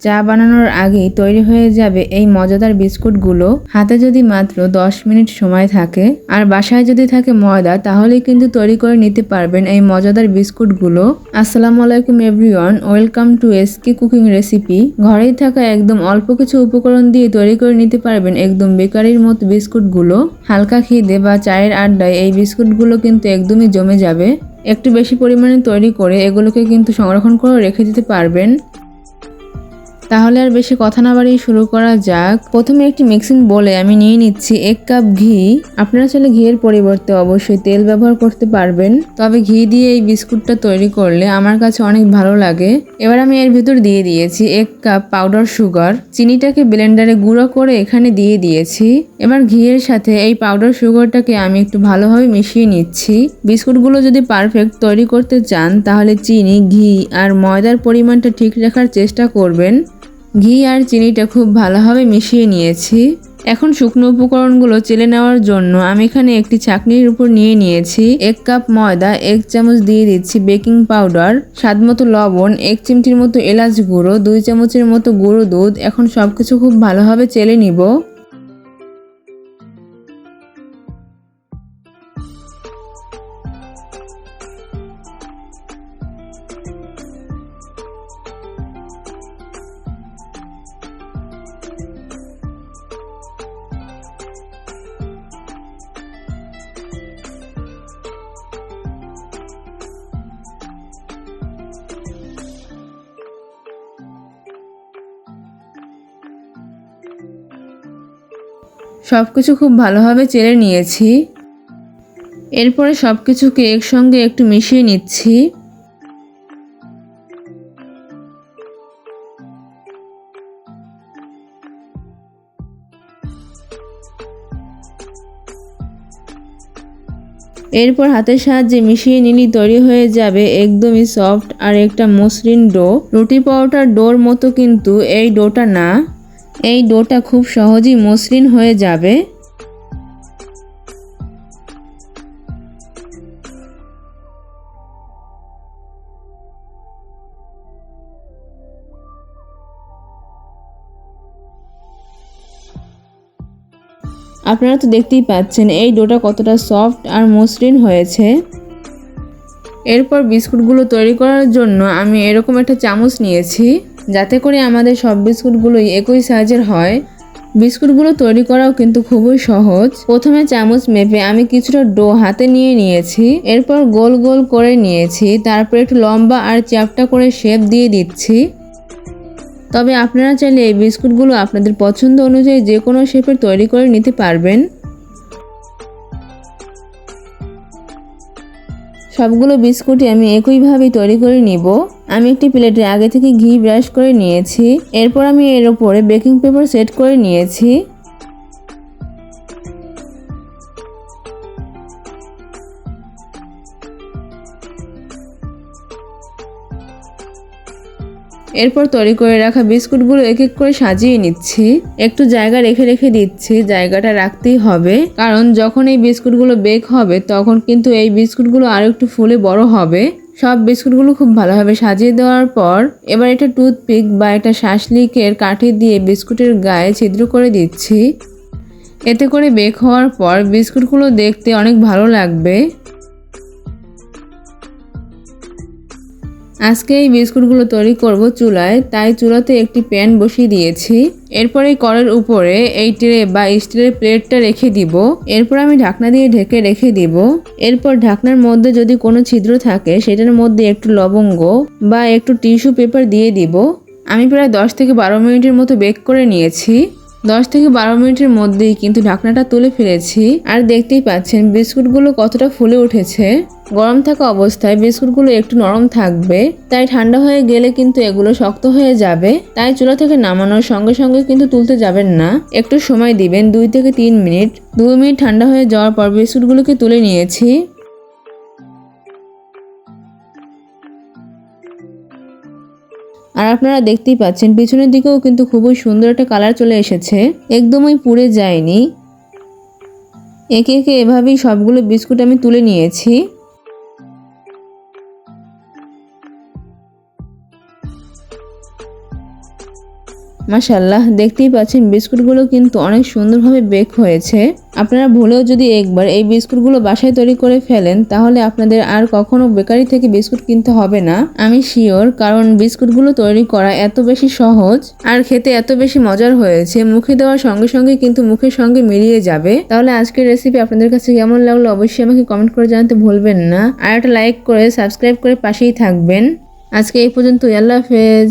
চা বানানোর আগেই তৈরি হয়ে যাবে এই মজাদার বিস্কুটগুলো। হাতে যদি মাত্র 10 মিনিট সময় থাকে আর বাসায় যদি থাকে ময়দা, তাহলেই কিন্তু তৈরি করে নিতে পারবেন এই মজাদার বিস্কুটগুলো। আসসালামু আলাইকুম everyone, welcome to SK cooking recipe. ঘরেই থাকা একদম অল্প কিছু উপকরণ দিয়ে তৈরি করে নিতে পারবেন একদম বেকারির মতো বিস্কুটগুলো। হালকা খিদে বা চায়ের আড্ডায় এই বিস্কুটগুলো কিন্তু একদমই জমে যাবে। একটু বেশি পরিমাণে তৈরি করে এগুলোকে কিন্তু সংরক্ষণ করে রেখে দিতে পারবেন। তাহলে আর বেশি কথা না বাড়িয়ে শুরু করা যাক। প্রথমে একটি মিক্সিং বোলে আমি নিয়ে নিচ্ছি 1 কাপ ঘি। আপনারা চাইলে ঘিয়ের পরিবর্তে অবশ্যই তেল ব্যবহার করতে পারবেন, তবে ঘি দিয়ে এই বিস্কুটটা তৈরি করলে আমার কাছে অনেক ভালো লাগে। এবার আমি এর ভিতর দিয়ে দিয়েছি 1 কাপ পাউডার সুগার। চিনিটাকে ব্লেন্ডারে গুঁড়ো করে এখানে দিয়ে দিয়েছি। এবার ঘিয়ের সাথে এই পাউডার সুগারটাকে আমি একটু ভালোভাবে মিশিয়ে নিচ্ছি। বিস্কুটগুলো যদি পারফেক্ট তৈরি করতে চান তাহলে চিনি, ঘি আর ময়দার পরিমাণটা ঠিক রাখার চেষ্টা করবেন। ঘি আর চিনিটা খুব ভালোভাবে মিশিয়ে নিয়েছি। এখন শুকনো উপকরণগুলো চেলে নেওয়ার জন্য আমি এখানে একটি ছাঁকনির উপর নিয়ে নিয়েছি 1 কাপ ময়দা, 1 চামচ দিয়ে দিচ্ছি বেকিং পাউডার, স্বাদমতো লবণ, 1 চিমটির মতো এলাচ গুঁড়ো, 2 চামচের মতো গুঁড়ো দুধ। এখন সবকিছু খুব ভালোভাবে চেলে নিব। সবকিছু খুব ভালোভাবে চেলে নিয়েছি। এরপরে সবকিছুকে একসঙ্গে একটু মিশিয়ে নিচ্ছি। এরপর হাতের সাহায্যে মিশিয়ে নিলেই তৈরি হয়ে যাবে একদমই সফট আর একটা মসৃণ ডো। রুটি পরোটার ডোর মতো কিন্তু এই ডোটা না, এই ডোটা খুব সহজেই মসৃণ হয়ে যাবে। আপনারা তো দেখতেই পাচ্ছেন এই ডোটা কতটা সফট আর মসৃণ হয়েছে। এরপর বিস্কুটগুলো তৈরি করার জন্য আমি এরকম একটা চামচ নিয়েছি, যাতে করে আমাদের সব বিস্কুটগুলোই একই সাইজের হয়। বিস্কুটগুলো তৈরি করাও কিন্তু খুবই সহজ। প্রথমে চামচ মেপে আমি কিছুটা ডো হাতে নিয়ে নিয়েছি। এরপর গোল গোল করে নিয়েছি, তারপর একটু লম্বা আর চ্যাপ্টা করে শেপ দিয়ে দিচ্ছি। তবে আপনারা চাইলে এই বিস্কুটগুলো আপনাদের পছন্দ অনুযায়ী যে কোনো শেপের তৈরি করে নিতে পারবেন। সবগুলো বিস্কুটই আমি একইভাবেই তৈরি করে নিব। আমি একটি প্লেটে আগে থেকে ঘি ব্রাশ করে নিয়েছি। এরপর আমি এর উপরে বেকিং পেপার সেট করে নিয়েছি। এরপর তৈরি করে রাখা বিস্কুটগুলো এক এক করে সাজিয়ে নিচ্ছি। একটু জায়গা রেখে রেখে দিচ্ছি, জায়গাটা রাখতেই হবে, কারণ যখন এই বিস্কুটগুলো বেক হবে তখন কিন্তু এই বিস্কুটগুলো আরো একটু ফুলে বড় হবে। সব বিস্কুটগুলো খুব ভালোভাবে সাজিয়ে দেওয়ার পর এবার একটা টুথপিক বা একটা শাঁসলিকের কাঠি দিয়ে বিস্কুটের গায়ে ছিদ্র করে দিচ্ছি। এতে করে বেক হওয়ার পর বিস্কুটগুলো দেখতে অনেক ভালো লাগবে। আজকে এই বিস্কুটগুলো তৈরি করব চুলায়, তাই চুলাতে একটি প্যান বসিয়ে দিয়েছি। এরপর এই কড়াইয়ের উপরে এই ট্রে বা স্টিলের প্লেটটা রেখে দিব। এরপর আমি ঢাকনা দিয়ে ঢেকে রেখে দিব। এরপর ঢাকনার মধ্যে যদি কোনো ছিদ্র থাকে সেটার মধ্যে একটু লবঙ্গ বা একটু টিস্যু পেপার দিয়ে দিব। আমি প্রায় 10 থেকে 12 মিনিটের মতো বেক করে নিয়েছি। 10 থেকে 12 মিনিটের মধ্যেই কিন্তু ঢাকনাটা তুলে ফেলেছি। আর দেখতেই পাচ্ছেন বিস্কুটগুলো কতটা ফুলে উঠেছে। গরম থাকা অবস্থায় বিস্কুটগুলো একটু নরম থাকবে, তাই ঠান্ডা হয়ে গেলে কিন্তু এগুলো শক্ত হয়ে যাবে। তাই চুলা থেকে নামানোর সঙ্গে সঙ্গে কিন্তু তুলতে যাবেন না, একটু সময় দিবেন 2 থেকে 3 মিনিট। 2 মিনিট ঠান্ডা হয়ে যাওয়ার পর বিস্কুটগুলোকে তুলে নিয়েছি। আর আপনারা দেখতেই পাচ্ছেন পিছনের দিকেও কিন্তু খুবই সুন্দর একটা কালার চলে এসেছে, একদমই পুড়ে যায়নি। একে একে এভাবেই সবগুলো বিস্কুট আমি তুলে নিয়েছি। মাশাআল্লাহ, দেখতেই পাচ্ছেন বিস্কুটগুলো কিন্তু অনেক সুন্দরভাবে বেক হয়েছে। আপনারা ভুলেও যদি একবার এই বিস্কুটগুলো বাসায় তৈরি করে ফেলেন তাহলে আপনাদের আর কখনো বেকারি থেকে বিস্কুট কিনতে হবে না, আমি শিওর। কারণ বিস্কুটগুলো তৈরি করা এত বেশি সহজ আর খেতে এত বেশি মজার হয়েছে, মুখে দেওয়ার সঙ্গে সঙ্গে কিন্তু মুখের সঙ্গে মিলিয়ে যাবে। তাহলে আজকের রেসিপি আপনাদের কাছে কেমন লাগলো অবশ্যই আমাকে কমেন্ট করে জানাতে ভুলবেন না, আর একটা লাইক করে সাবস্ক্রাইব করে পাশেই থাকবেন। আজকে এই পর্যন্তই, আল্লাহ হাফেজ।